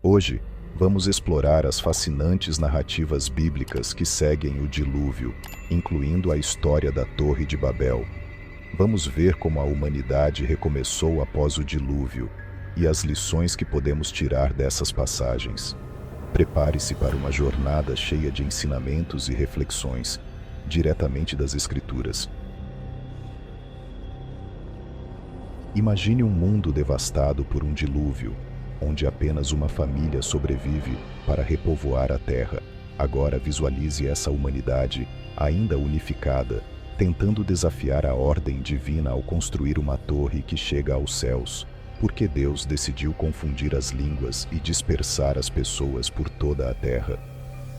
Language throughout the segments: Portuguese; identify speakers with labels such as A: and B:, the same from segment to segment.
A: Hoje, vamos explorar as fascinantes narrativas bíblicas que seguem o dilúvio, incluindo a história da Torre de Babel. Vamos ver como a humanidade recomeçou após o dilúvio e as lições que podemos tirar dessas passagens. Prepare-se para uma jornada cheia de ensinamentos e reflexões, diretamente das Escrituras. Imagine um mundo devastado por um dilúvio, onde apenas uma família sobrevive para repovoar a Terra. Agora visualize essa humanidade, ainda unificada, tentando desafiar a ordem divina ao construir uma torre que chega aos céus, porque Deus decidiu confundir as línguas e dispersar as pessoas por toda a Terra.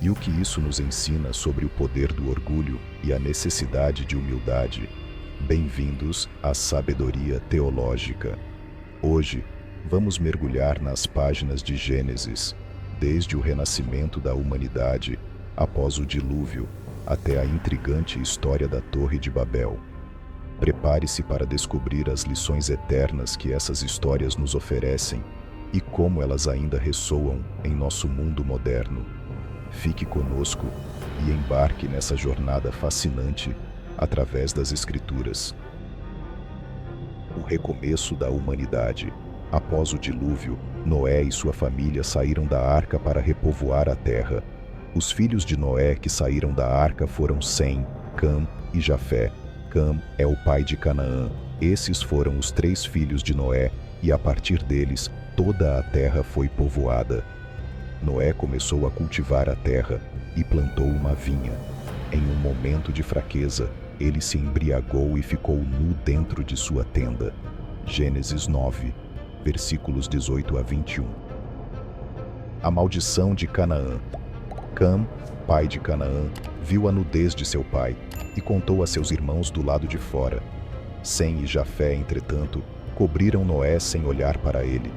A: E o que isso nos ensina sobre o poder do orgulho e a necessidade de humildade? Bem-vindos à sabedoria teológica. Hoje, vamos mergulhar nas páginas de Gênesis, desde o renascimento da humanidade, após o dilúvio, até a intrigante história da Torre de Babel. Prepare-se para descobrir as lições eternas que essas histórias nos oferecem e como elas ainda ressoam em nosso mundo moderno. Fique conosco e embarque nessa jornada fascinante através das Escrituras. O recomeço da humanidade. Após o dilúvio, Noé e sua família saíram da arca para repovoar a terra. Os filhos de Noé que saíram da arca foram Sem, Cam e Jafé. Cam é o pai de Canaã. Esses foram os 3 filhos de Noé, e a partir deles, toda a terra foi povoada. Noé começou a cultivar a terra e plantou uma vinha. Em um momento de fraqueza, ele se embriagou e ficou nu dentro de sua tenda. Gênesis 9, versículos 18 a 21. A maldição de Canaã. Cam, pai de Canaã, viu a nudez de seu pai e contou a seus irmãos do lado de fora. Sem e Jafé, entretanto, cobriram Noé sem olhar para ele.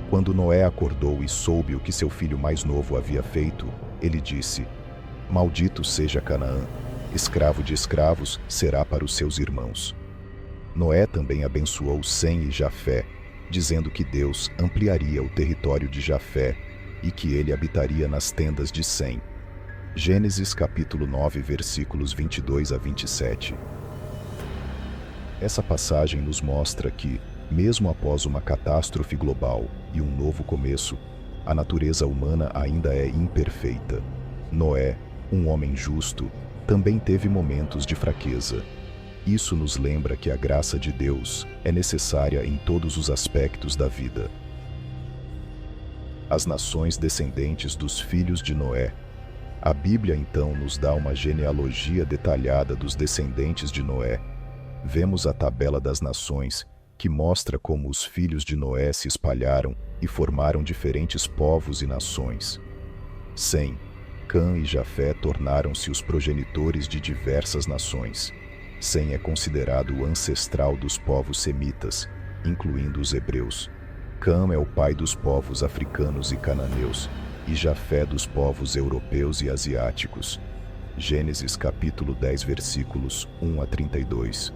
A: Quando Noé acordou e soube o que seu filho mais novo havia feito, ele disse: "Maldito seja Canaã, escravo de escravos será para os seus irmãos." Noé também abençoou Sem e Jafé, dizendo que Deus ampliaria o território de Jafé e que ele habitaria nas tendas de Sem. Gênesis capítulo 9, versículos 22 a 27. Essa passagem nos mostra que, mesmo após uma catástrofe global e um novo começo, a natureza humana ainda é imperfeita. Noé, um homem justo, também teve momentos de fraqueza. Isso nos lembra que a graça de Deus é necessária em todos os aspectos da vida. As nações descendentes dos filhos de Noé. A Bíblia então nos dá uma genealogia detalhada dos descendentes de Noé. Vemos a tabela das nações, que mostra como os filhos de Noé se espalharam e formaram diferentes povos e nações. Sem, Cã e Jafé tornaram-se os progenitores de diversas nações. Sem é considerado o ancestral dos povos semitas, incluindo os hebreus. Cã é o pai dos povos africanos e cananeus, e Jafé dos povos europeus e asiáticos. Gênesis capítulo 10, versículos 1 a 32.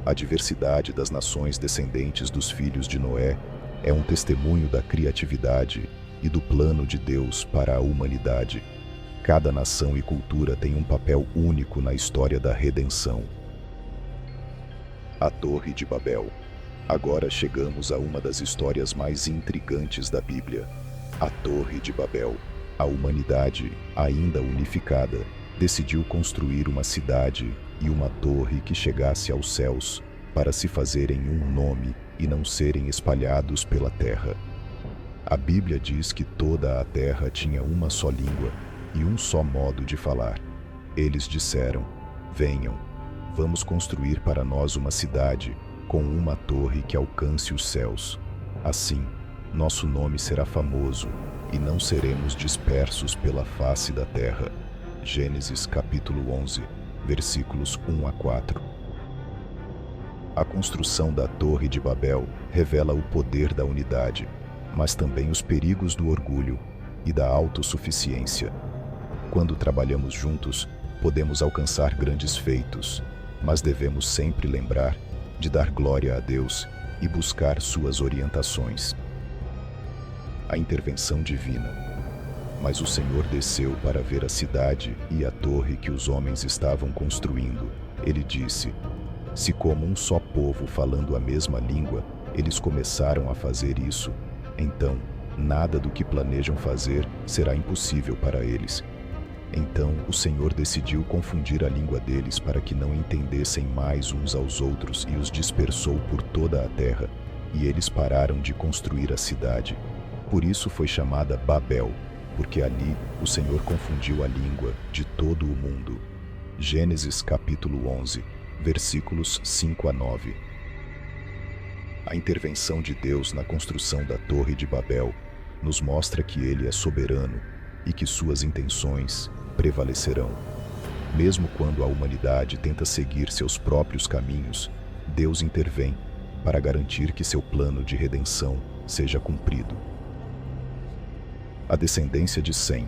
A: A diversidade das nações descendentes dos filhos de Noé é um testemunho da criatividade e do plano de Deus para a humanidade. Cada nação e cultura tem um papel único na história da redenção. A Torre de Babel. Agora chegamos a uma das histórias mais intrigantes da Bíblia. A Torre de Babel. A humanidade, ainda unificada, decidiu construir uma cidade e uma torre que chegasse aos céus para se fazerem um nome e não serem espalhados pela terra. A Bíblia diz que toda a terra tinha uma só língua e um só modo de falar. Eles disseram: "Venham, vamos construir para nós uma cidade com uma torre que alcance os céus. Assim, nosso nome será famoso e não seremos dispersos pela face da terra." Gênesis capítulo 11, versículos 1 a 4. A construção da Torre de Babel revela o poder da unidade, mas também os perigos do orgulho e da autossuficiência. Quando trabalhamos juntos, podemos alcançar grandes feitos, mas devemos sempre lembrar de dar glória a Deus e buscar suas orientações. a intervenção divina. Mas o Senhor desceu para ver a cidade e a torre que os homens estavam construindo. Ele disse: se como um só povo falando a mesma língua, eles começaram a fazer isso, então nada do que planejam fazer será impossível para eles. Então o Senhor decidiu confundir a língua deles para que não entendessem mais uns aos outros e os dispersou por toda a terra, e eles pararam de construir a cidade. Por isso foi chamada Babel, porque ali o Senhor confundiu a língua de todo o mundo. Gênesis capítulo 11, versículos 5 a 9. A intervenção de Deus na construção da Torre de Babel nos mostra que Ele é soberano e que suas intenções prevalecerão. Mesmo quando a humanidade tenta seguir seus próprios caminhos, Deus intervém para garantir que seu plano de redenção seja cumprido. A descendência de Sem.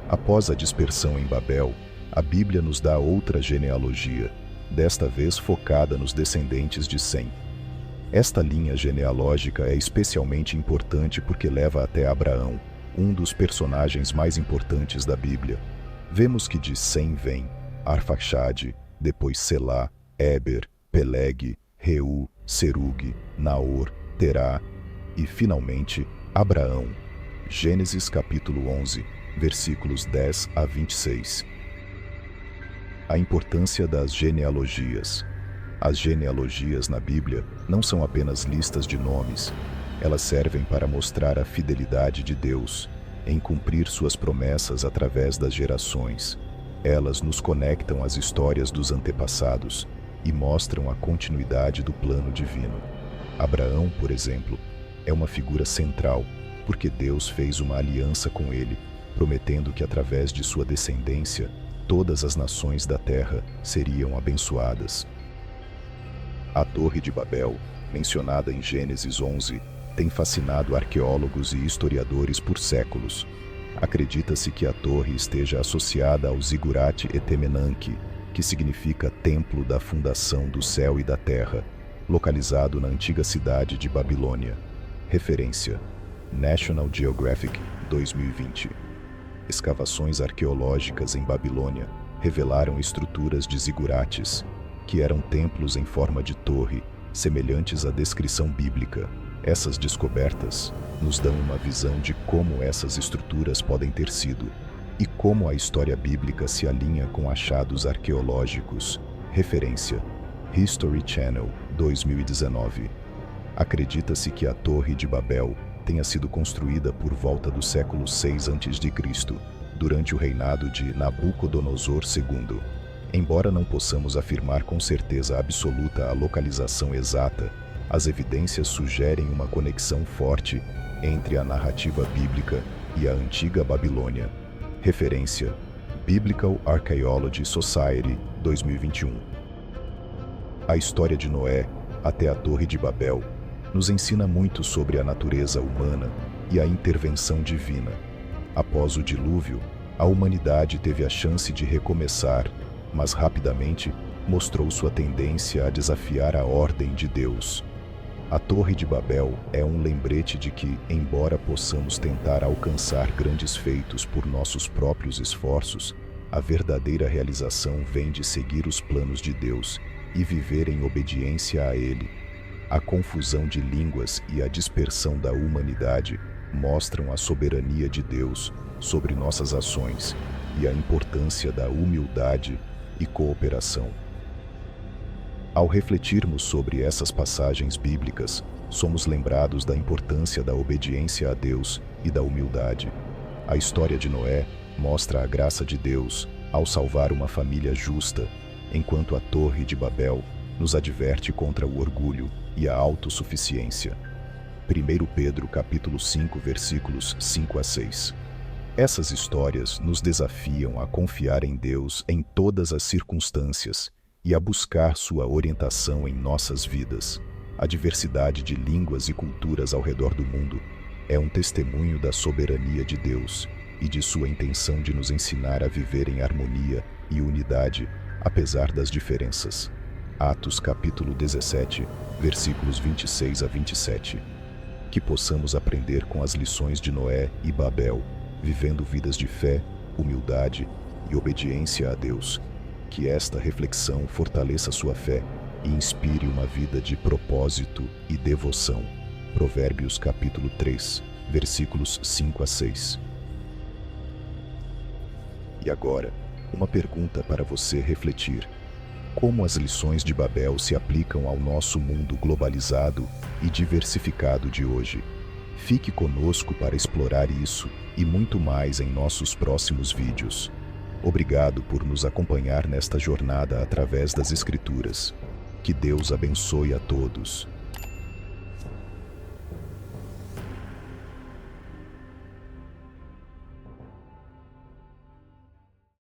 A: Após a dispersão em Babel, a Bíblia nos dá outra genealogia, desta vez focada nos descendentes de Sem. Esta linha genealógica é especialmente importante porque leva até Abraão, um dos personagens mais importantes da Bíblia. Vemos que de Sem vem Arfaxade, depois Selá, Éber, Peleg, Reu, Serug, Naor, Terá e, finalmente, Abraão. Gênesis capítulo 11, versículos 10 a 26. A importância das genealogias. As genealogias na Bíblia não são apenas listas de nomes. Elas servem para mostrar a fidelidade de Deus em cumprir suas promessas através das gerações. Elas nos conectam às histórias dos antepassados e mostram a continuidade do plano divino. Abraão, por exemplo, é uma figura central, porque Deus fez uma aliança com ele, prometendo que através de sua descendência, todas as nações da terra seriam abençoadas. A Torre de Babel, mencionada em Gênesis 11, tem fascinado arqueólogos e historiadores por séculos. Acredita-se que a torre esteja associada ao Ziggurat Etemenanque, que significa Templo da Fundação do Céu e da Terra, localizado na antiga cidade de Babilônia. Referência: National Geographic 2020. Escavações arqueológicas em Babilônia revelaram estruturas de zigurates, que eram templos em forma de torre, semelhantes à descrição bíblica. Essas descobertas nos dão uma visão de como essas estruturas podem ter sido e como a história bíblica se alinha com achados arqueológicos. Referência: History Channel 2019. Acredita-se que a Torre de Babel tenha sido construída por volta do século 6 a.C., durante o reinado de Nabucodonosor II. Embora não possamos afirmar com certeza absoluta a localização exata, as evidências sugerem uma conexão forte entre a narrativa bíblica e a antiga Babilônia. Referência: Biblical Archaeology Society 2021. A história de Noé até a Torre de Babel nos ensina muito sobre a natureza humana e a intervenção divina. Após o dilúvio, a humanidade teve a chance de recomeçar, mas rapidamente mostrou sua tendência a desafiar a ordem de Deus. A Torre de Babel é um lembrete de que, embora possamos tentar alcançar grandes feitos por nossos próprios esforços, a verdadeira realização vem de seguir os planos de Deus e viver em obediência a Ele. A confusão de línguas e a dispersão da humanidade mostram a soberania de Deus sobre nossas ações e a importância da humildade e cooperação. Ao refletirmos sobre essas passagens bíblicas, somos lembrados da importância da obediência a Deus e da humildade. A história de Noé mostra a graça de Deus ao salvar uma família justa, enquanto a Torre de Babel nos adverte contra o orgulho e a autossuficiência. 1 Pedro capítulo 5, versículos 5 a 6. Essas histórias nos desafiam a confiar em Deus em todas as circunstâncias e a buscar sua orientação em nossas vidas. A diversidade de línguas e culturas ao redor do mundo é um testemunho da soberania de Deus e de sua intenção de nos ensinar a viver em harmonia e unidade, apesar das diferenças. Atos capítulo 17, versículos 26 a 27. que possamos aprender com as lições de Noé e Babel, vivendo vidas de fé, humildade e obediência a Deus. Que esta reflexão fortaleça sua fé e inspire uma vida de propósito e devoção. Provérbios capítulo 3, versículos 5 a 6. E agora, uma pergunta para você refletir. Como as lições de Babel se aplicam ao nosso mundo globalizado e diversificado de hoje? Fique conosco para explorar isso e muito mais em nossos próximos vídeos. Obrigado por nos acompanhar nesta jornada através das Escrituras. Que Deus abençoe a todos.